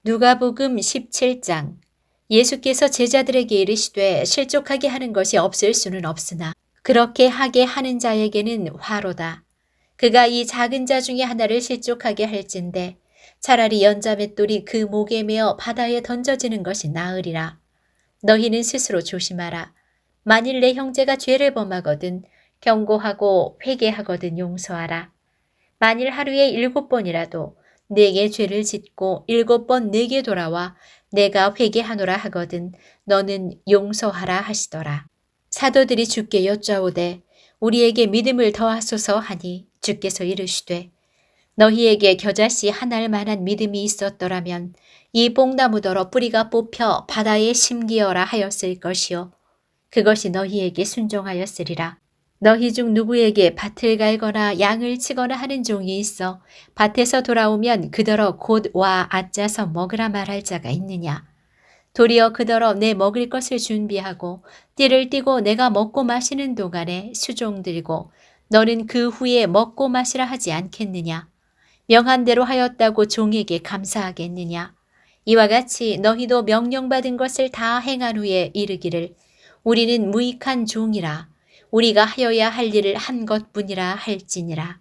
누가복음 17장. 예수께서 제자들에게 이르시되 실족하게 하는 것이 없을 수는 없으나 그렇게 하게 하는 자에게는 화로다. 그가 이 작은 자 중에 하나를 실족하게 할진대 차라리 연자맷돌이 그 목에 매어 바다에 던져지는 것이 나으리라. 너희는 스스로 조심하라. 만일 내 형제가 죄를 범하거든 경고하고 회개하거든 용서하라. 만일 하루에 7번이라도 내게 죄를 짓고 7번 내게 돌아와 내가 회개하노라 하거든 너는 용서하라 하시더라. 사도들이 주께 여짜오되 우리에게 믿음을 더하소서 하니 주께서 이르시되 너희에게 겨자씨 하나일 만한 믿음이 있었더라면 이 뽕나무더러 뿌리가 뽑혀 바다에 심기어라 하였을 것이요 그것이 너희에게 순종하였으리라. 너희 중 누구에게 밭을 갈거나 양을 치거나 하는 종이 있어 밭에서 돌아오면 그더러 곧 와 앉아서 먹으라 말할 자가 있느냐. 도리어 그더러 내 먹을 것을 준비하고 띠를 띠고 내가 먹고 마시는 동안에 수종 들고 너는 그 후에 먹고 마시라 하지 않겠느냐. 명한 대로 하였다고 종에게 감사하겠느냐. 이와 같이 너희도 명령받은 것을 다 행한 후에 이르기를 우리는 무익한 종이라 우리가 하여야 할 일을 한 것뿐이라 할지니라.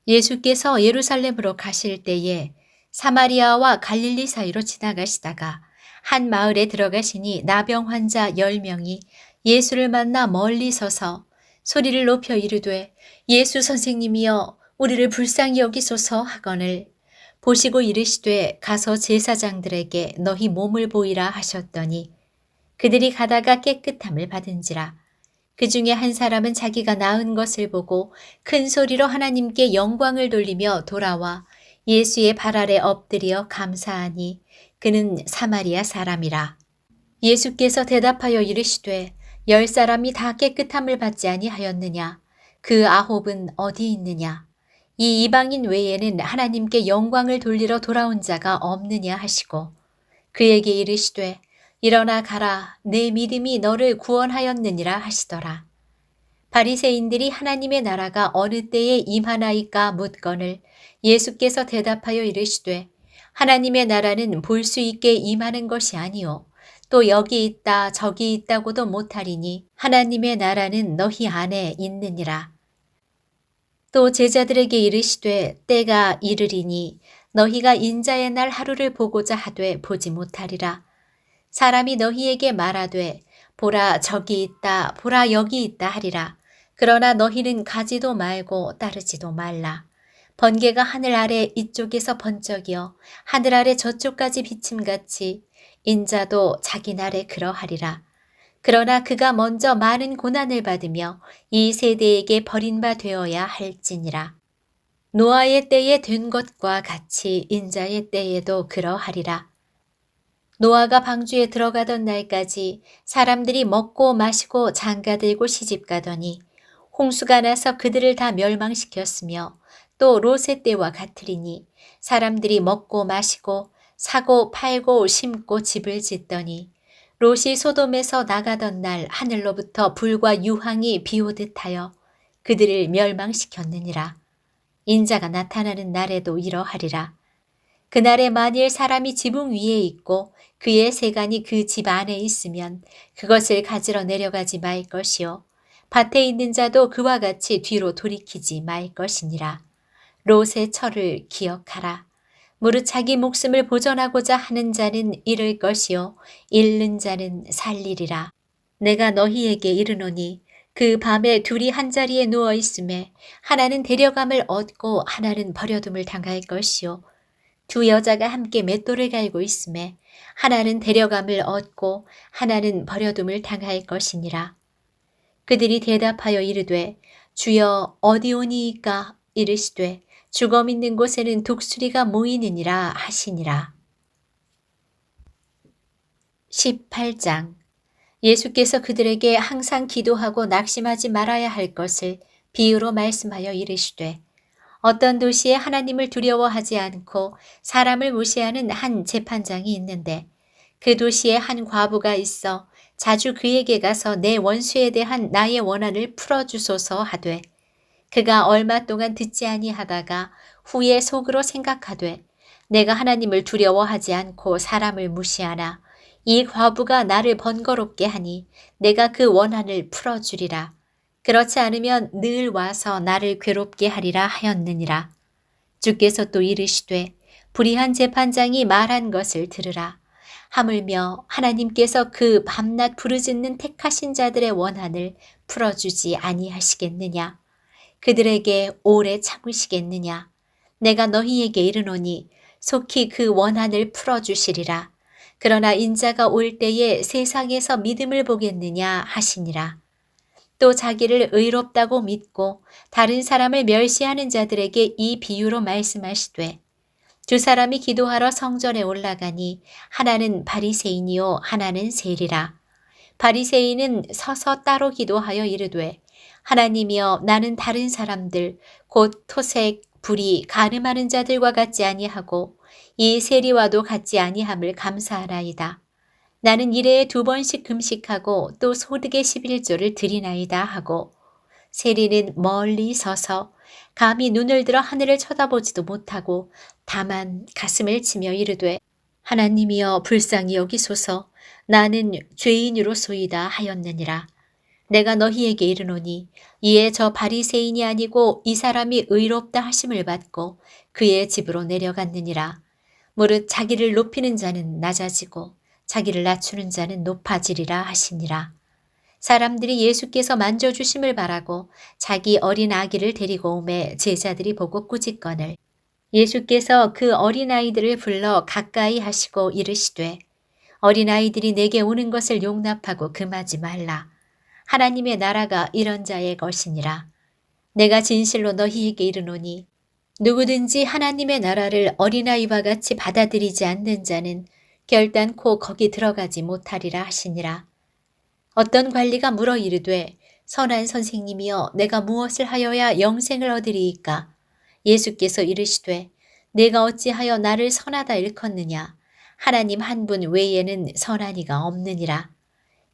예수께서 예루살렘으로 가실 때에 사마리아와 갈릴리 사이로 지나가시다가 한 마을에 들어가시니 나병 환자 10명이 예수를 만나 멀리 서서 소리를 높여 이르되 예수 선생님이여 우리를 불쌍히 여기소서 하거늘 보시고 이르시되 가서 제사장들에게 너희 몸을 보이라 하셨더니 그들이 가다가 깨끗함을 받은지라. 그 중에 한 사람은 자기가 나은 것을 보고 큰 소리로 하나님께 영광을 돌리며 돌아와 예수의 발 아래 엎드려 감사하니 그는 사마리아 사람이라. 예수께서 대답하여 이르시되 10사람이 다 깨끗함을 받지 아니하였느냐. 그 9은 어디 있느냐. 이 이방인 외에는 하나님께 영광을 돌리러 돌아온 자가 없느냐 하시고 그에게 이르시되 일어나 가라 내 믿음이 너를 구원하였느니라 하시더라. 바리새인들이 하나님의 나라가 어느 때에 임하나이까 묻거늘 예수께서 대답하여 이르시되 하나님의 나라는 볼 수 있게 임하는 것이 아니요 또 여기 있다 저기 있다고도 못하리니 하나님의 나라는 너희 안에 있느니라. 또 제자들에게 이르시되 때가 이르리니 너희가 인자의 날 하루를 보고자 하되 보지 못하리라. 사람이 너희에게 말하되 보라 저기 있다 보라 여기 있다 하리라. 그러나 너희는 가지도 말고 따르지도 말라. 번개가 하늘 아래 이쪽에서 번쩍이어 하늘 아래 저쪽까지 비침같이 인자도 자기 날에 그러하리라. 그러나 그가 먼저 많은 고난을 받으며 이 세대에게 버림바 되어야 할지니라. 노아의 때에 된 것과 같이 인자의 때에도 그러하리라. 노아가 방주에 들어가던 날까지 사람들이 먹고 마시고 장가들고 시집가더니 홍수가 나서 그들을 다 멸망시켰으며 또 롯의 때와 같으리니 사람들이 먹고 마시고 사고 팔고 심고 집을 짓더니 롯이 소돔에서 나가던 날 하늘로부터 불과 유황이 비오듯 하여 그들을 멸망시켰느니라. 인자가 나타나는 날에도 이러하리라. 그날에 만일 사람이 지붕 위에 있고 그의 세간이 그 집 안에 있으면 그것을 가지러 내려가지 말 것이요 밭에 있는 자도 그와 같이 뒤로 돌이키지 말 것이니라. 롯의 철을 기억하라. 무릇 자기 목숨을 보전하고자 하는 자는 잃을 것이요 잃는 자는 살리리라. 내가 너희에게 이르노니 그 밤에 둘이 한자리에 누워 있음에 하나는 데려감을 얻고 하나는 버려둠을 당할 것이요 두 여자가 함께 맷돌을 갈고 있음에 하나는 데려감을 얻고 하나는 버려둠을 당할 것이니라. 그들이 대답하여 이르되 주여 어디 오니이까 이르시되 죽음 있는 곳에는 독수리가 모이느니라 하시니라. 18장. 예수께서 그들에게 항상 기도하고 낙심하지 말아야 할 것을 비유로 말씀하여 이르시되 어떤 도시에 하나님을 두려워하지 않고 사람을 무시하는 한 재판장이 있는데 그 도시에 한 과부가 있어 자주 그에게 가서 내 원수에 대한 나의 원한을 풀어주소서 하되 그가 얼마 동안 듣지 아니하다가 후에 속으로 생각하되 내가 하나님을 두려워하지 않고 사람을 무시하나 이 과부가 나를 번거롭게 하니 내가 그 원한을 풀어주리라. 그렇지 않으면 늘 와서 나를 괴롭게 하리라 하였느니라. 주께서 또 이르시되 불의한 재판장이 말한 것을 들으라. 하물며 하나님께서 그 밤낮 부르짖는 택하신 자들의 원한을 풀어주지 아니하시겠느냐. 그들에게 오래 참으시겠느냐. 내가 너희에게 이르노니 속히 그 원한을 풀어주시리라. 그러나 인자가 올 때에 세상에서 믿음을 보겠느냐 하시니라. 또 자기를 의롭다고 믿고 다른 사람을 멸시하는 자들에게 이 비유로 말씀하시되 두 사람이 기도하러 성전에 올라가니 하나는 바리새인이요 하나는 세리라. 바리새인은 서서 따로 기도하여 이르되 하나님이여 나는 다른 사람들 곧 토색, 불의, 간음하는 자들과 같지 아니하고 이 세리와도 같지 아니함을 감사하나이다. 나는 일해에 2번씩 금식하고 또 소득의 11조를 드리나이다 하고 세리는 멀리 서서 감히 눈을 들어 하늘을 쳐다보지도 못하고 다만 가슴을 치며 이르되 하나님이여 불쌍히 여기소서 나는 죄인으로소이다 하였느니라. 내가 너희에게 이르노니 이에 저 바리새인이 아니고 이 사람이 의롭다 하심을 받고 그의 집으로 내려갔느니라. 무릇 자기를 높이는 자는 낮아지고 자기를 낮추는 자는 높아지리라 하시니라. 사람들이 예수께서 만져주심을 바라고 자기 어린 아기를 데리고 오매 제자들이 보고 꾸짖거늘 예수께서 그 어린아이들을 불러 가까이 하시고 이르시되 어린아이들이 내게 오는 것을 용납하고 금하지 말라. 하나님의 나라가 이런 자의 것이니라. 내가 진실로 너희에게 이르노니 누구든지 하나님의 나라를 어린아이와 같이 받아들이지 않는 자는 결단코 거기 들어가지 못하리라 하시니라. 어떤 관리가 물어 이르되 선한 선생님이여 내가 무엇을 하여야 영생을 얻으리이까? 예수께서 이르시되 내가 어찌하여 나를 선하다 일컫느냐? 하나님 한 분 외에는 선한 이가 없느니라.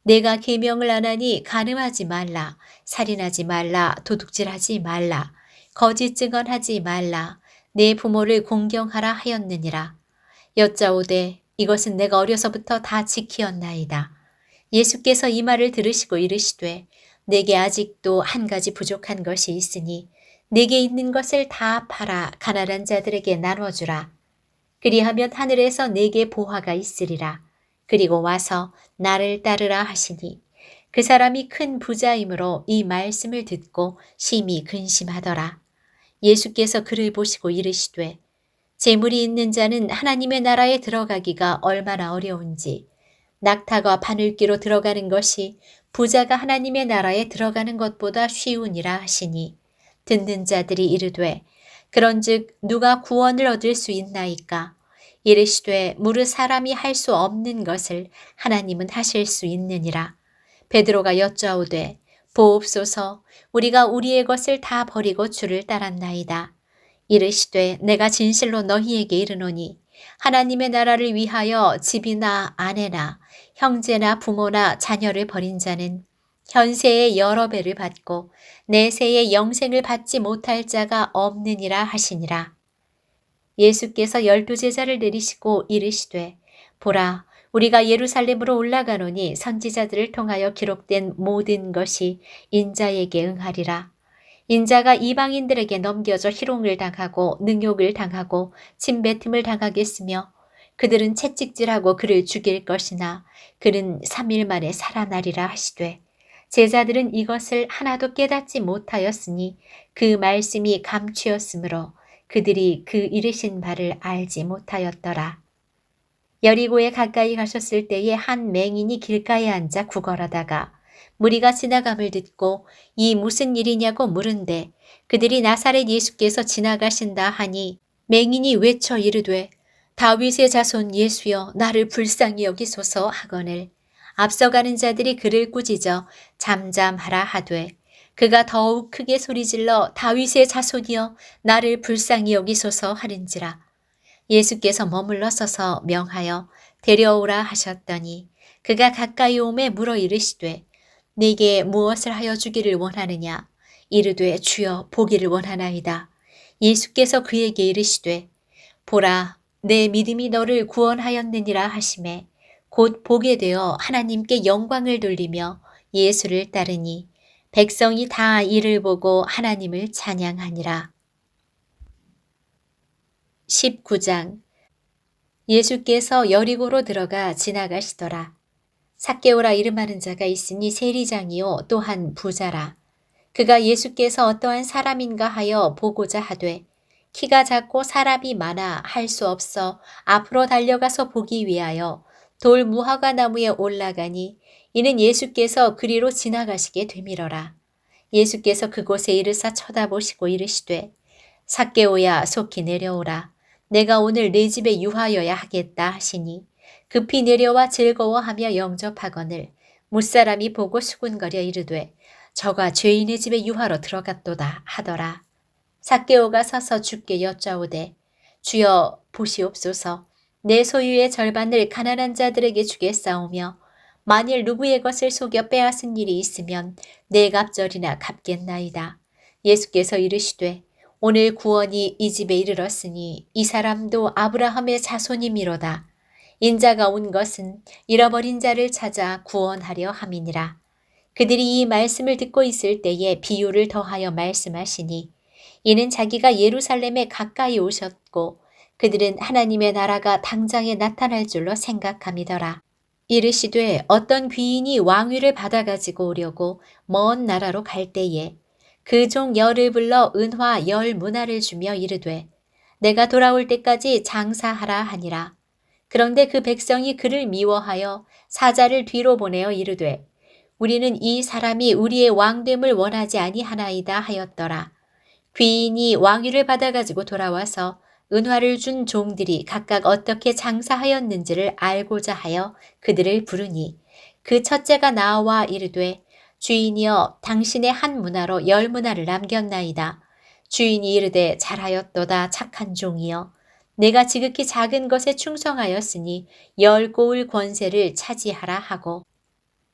내가 계명을 안 하니 간음하지 말라, 살인하지 말라, 도둑질하지 말라, 거짓 증언하지 말라, 내 부모를 공경하라 하였느니라. 여짜오되 이것은 내가 어려서부터 다 지키었나이다. 예수께서 이 말을 들으시고 이르시되 내게 아직도 한 가지 부족한 것이 있으니 내게 있는 것을 다 팔아 가난한 자들에게 나눠주라. 그리하면 하늘에서 내게 보화가 있으리라. 그리고 와서 나를 따르라 하시니 그 사람이 큰 부자이므로 이 말씀을 듣고 심히 근심하더라. 예수께서 그를 보시고 이르시되 재물이 있는 자는 하나님의 나라에 들어가기가 얼마나 어려운지 낙타가 바늘귀로 들어가는 것이 부자가 하나님의 나라에 들어가는 것보다 쉬우니라 하시니 듣는 자들이 이르되 그런즉 누가 구원을 얻을 수 있나이까? 이르시되 무릇 사람이 할 수 없는 것을 하나님은 하실 수 있느니라. 베드로가 여짜오되 보옵소서 우리가 우리의 것을 다 버리고 주를 따랐나이다. 이르시되 내가 진실로 너희에게 이르노니 하나님의 나라를 위하여 집이나 아내나 형제나 부모나 자녀를 버린 자는 현세의 여러 배를 받고 내세의 영생을 받지 못할 자가 없느니라 하시니라. 예수께서 12제자를 내리시고 이르시되 보라 우리가 예루살렘으로 올라가노니 선지자들을 통하여 기록된 모든 것이 인자에게 응하리라. 인자가 이방인들에게 넘겨져 희롱을 당하고 능욕을 당하고 침뱉음을 당하겠으며 그들은 채찍질하고 그를 죽일 것이나 그는 3일 만에 살아나리라 하시되 제자들은 이것을 하나도 깨닫지 못하였으니 그 말씀이 감추었으므로 그들이 그 이르신 바를 알지 못하였더라. 여리고에 가까이 가셨을 때에 한 맹인이 길가에 앉아 구걸하다가 무리가 지나감을 듣고 이 무슨 일이냐고 물은데 그들이 나사렛 예수께서 지나가신다 하니 맹인이 외쳐 이르되 다윗의 자손 예수여 나를 불쌍히 여기소서 하거늘 앞서가는 자들이 그를 꾸짖어 잠잠하라 하되 그가 더욱 크게 소리질러 다윗의 자손이여 나를 불쌍히 여기소서 하는지라. 예수께서 머물러 서서 명하여 데려오라 하셨더니 그가 가까이 오매 물어 이르시되 네게 무엇을 하여 주기를 원하느냐? 이르되 주여 보기를 원하나이다. 예수께서 그에게 이르시되 보라 내 믿음이 너를 구원하였느니라 하시매 곧 보게 되어 하나님께 영광을 돌리며 예수를 따르니 백성이 다 이를 보고 하나님을 찬양하니라. 19장. 예수께서 여리고로 들어가 지나가시더라. 삭개오라 이름하는 자가 있으니 세리장이요 또한 부자라. 그가 예수께서 어떠한 사람인가 하여 보고자 하되 키가 작고 사람이 많아 할 수 없어 앞으로 달려가서 보기 위하여 돌 무화과 나무에 올라가니 이는 예수께서 그리로 지나가시게 되밀어라. 예수께서 그곳에 이르사 쳐다보시고 이르시되 삭개오야 속히 내려오라. 내가 오늘 네 집에 유하여야 하겠다 하시니 급히 내려와 즐거워하며 영접하거늘 무사람이 보고 수군거려 이르되 저가 죄인의 집에 유하러 들어갔도다 하더라. 삭개오가 서서 주께 여짜오되 주여 보시옵소서. 내 소유의 절반을 가난한 자들에게 주겠사오며 만일 누구의 것을 속여 빼앗은 일이 있으면 네 갑절이나 갚겠나이다. 예수께서 이르시되 오늘 구원이 이 집에 이르렀으니 이 사람도 아브라함의 자손이미로다. 인자가 온 것은 잃어버린 자를 찾아 구원하려 함이니라. 그들이 이 말씀을 듣고 있을 때에 비유를 더하여 말씀하시니 이는 자기가 예루살렘에 가까이 오셨고 그들은 하나님의 나라가 당장에 나타날 줄로 생각함이더라. 이르시되 어떤 귀인이 왕위를 받아가지고 오려고 먼 나라로 갈 때에 그 종 열을 불러 은화 10문화를 주며 이르되 내가 돌아올 때까지 장사하라 하니라. 그런데 그 백성이 그를 미워하여 사자를 뒤로 보내어 이르되 우리는 이 사람이 우리의 왕됨을 원하지 아니하나이다 하였더라. 귀인이 왕위를 받아가지고 돌아와서 은화를 준 종들이 각각 어떻게 장사하였는지를 알고자 하여 그들을 부르니 그 첫째가 나와 이르되 주인이여 당신의 한 문화로 10문화를 남겼나이다. 주인이 이르되 잘하였도다 착한 종이여. 내가 지극히 작은 것에 충성하였으니 10고을 권세를 차지하라 하고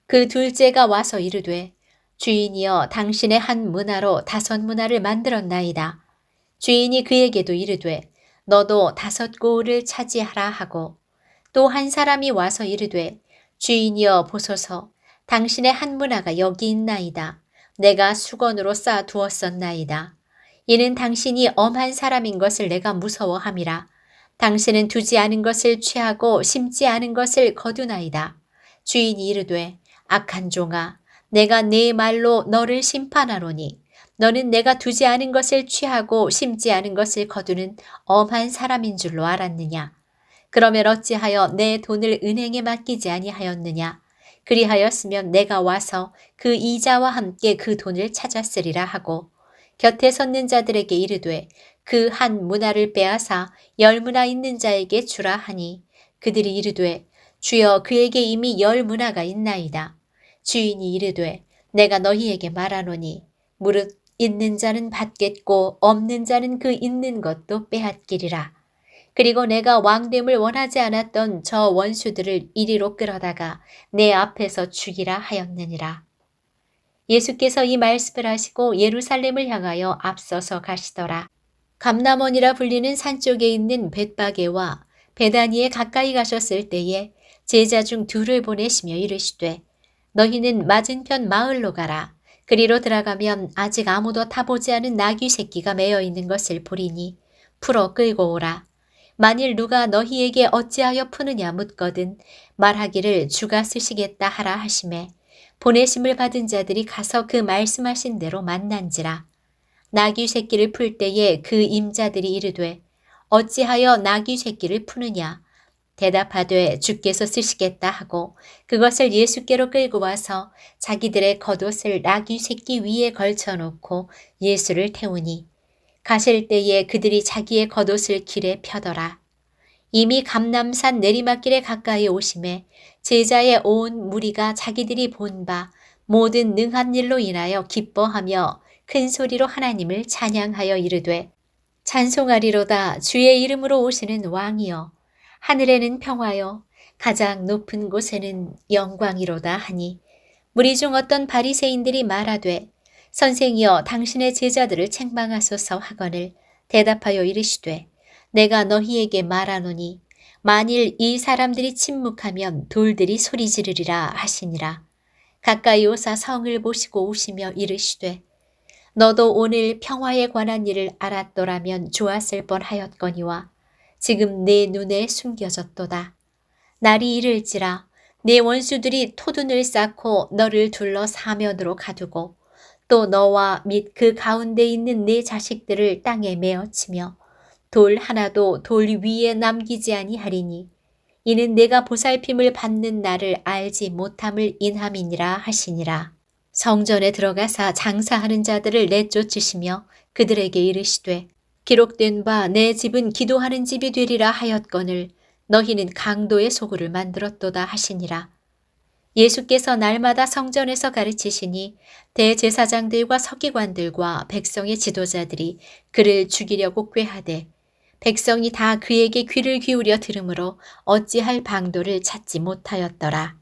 그 둘째가 와서 이르되 주인이여 당신의 한 문화로 5문화를 만들었나이다. 주인이 그에게도 이르되 너도 5고을을 차지하라 하고 또 한 사람이 와서 이르되 주인이여 보소서 당신의 한 문화가 여기 있나이다. 내가 수건으로 쌓아 두었었나이다. 이는 당신이 엄한 사람인 것을 내가 무서워함이라. 당신은 두지 않은 것을 취하고 심지 않은 것을 거두나이다. 주인이 이르되 악한 종아 내가 네 말로 너를 심판하노니 너는 내가 두지 않은 것을 취하고 심지 않은 것을 거두는 엄한 사람인 줄로 알았느냐. 그러면 어찌하여 내 돈을 은행에 맡기지 아니하였느냐. 그리하였으면 내가 와서 그 이자와 함께 그 돈을 찾았으리라 하고 곁에 섰는 자들에게 이르되 그 한 문화를 빼앗아 10문화 있는 자에게 주라 하니 그들이 이르되 주여 그에게 이미 10문화가 있나이다. 주인이 이르되 내가 너희에게 말하노니 무릇 있는 자는 받겠고 없는 자는 그 있는 것도 빼앗기리라. 그리고 내가 왕됨을 원하지 않았던 저 원수들을 이리로 끌어다가 내 앞에서 죽이라 하였느니라. 예수께서 이 말씀을 하시고 예루살렘을 향하여 앞서서 가시더라. 감람원이라 불리는 산 쪽에 있는 벳바게와 베다니에 가까이 가셨을 때에 제자 중 둘을 보내시며 이르시되 너희는 맞은편 마을로 가라. 그리로 들어가면 아직 아무도 타보지 않은 나귀 새끼가 매어 있는 것을 보리니 풀어 끌고 오라. 만일 누가 너희에게 어찌하여 푸느냐 묻거든 말하기를 주가 쓰시겠다 하라 하시매 보내심을 받은 자들이 가서 그 말씀하신 대로 만난지라. 나귀 새끼를 풀 때에 그 임자들이 이르되 어찌하여 나귀 새끼를 푸느냐. 대답하되 주께서 쓰시겠다 하고 그것을 예수께로 끌고 와서 자기들의 겉옷을 나귀 새끼 위에 걸쳐놓고 예수를 태우니 가실 때에 그들이 자기의 겉옷을 길에 펴더라. 이미 감람산 내리막길에 가까이 오심에 제자의 온 무리가 자기들이 본 바 모든 능한 일로 인하여 기뻐하며 큰 소리로 하나님을 찬양하여 이르되 찬송하리로다 주의 이름으로 오시는 왕이여 하늘에는 평화여 가장 높은 곳에는 영광이로다 하니 무리 중 어떤 바리새인들이 말하되 선생이여 당신의 제자들을 책망하소서 하거늘 대답하여 이르시되 내가 너희에게 말하노니 만일 이 사람들이 침묵하면 돌들이 소리 지르리라 하시니라. 가까이 오사 성을 보시고 오시며 이르시되 너도 오늘 평화에 관한 일을 알았더라면 좋았을 뻔하였거니와 지금 내 눈에 숨겨졌도다. 날이 이를지라 내 원수들이 토둔을 쌓고 너를 둘러 사면으로 가두고 또 너와 및 그 가운데 있는 내 자식들을 땅에 메어치며 돌 하나도 돌 위에 남기지 아니하리니 이는 내가 보살핌을 받는 날을 알지 못함을 인함이니라 하시니라. 성전에 들어가사 장사하는 자들을 내쫓으시며 그들에게 이르시되 기록된 바 내 집은 기도하는 집이 되리라 하였거늘 너희는 강도의 소굴을 만들었도다 하시니라. 예수께서 날마다 성전에서 가르치시니 대제사장들과 서기관들과 백성의 지도자들이 그를 죽이려고 꾀하되 백성이 다 그에게 귀를 기울여 들으므로 어찌할 방도를 찾지 못하였더라.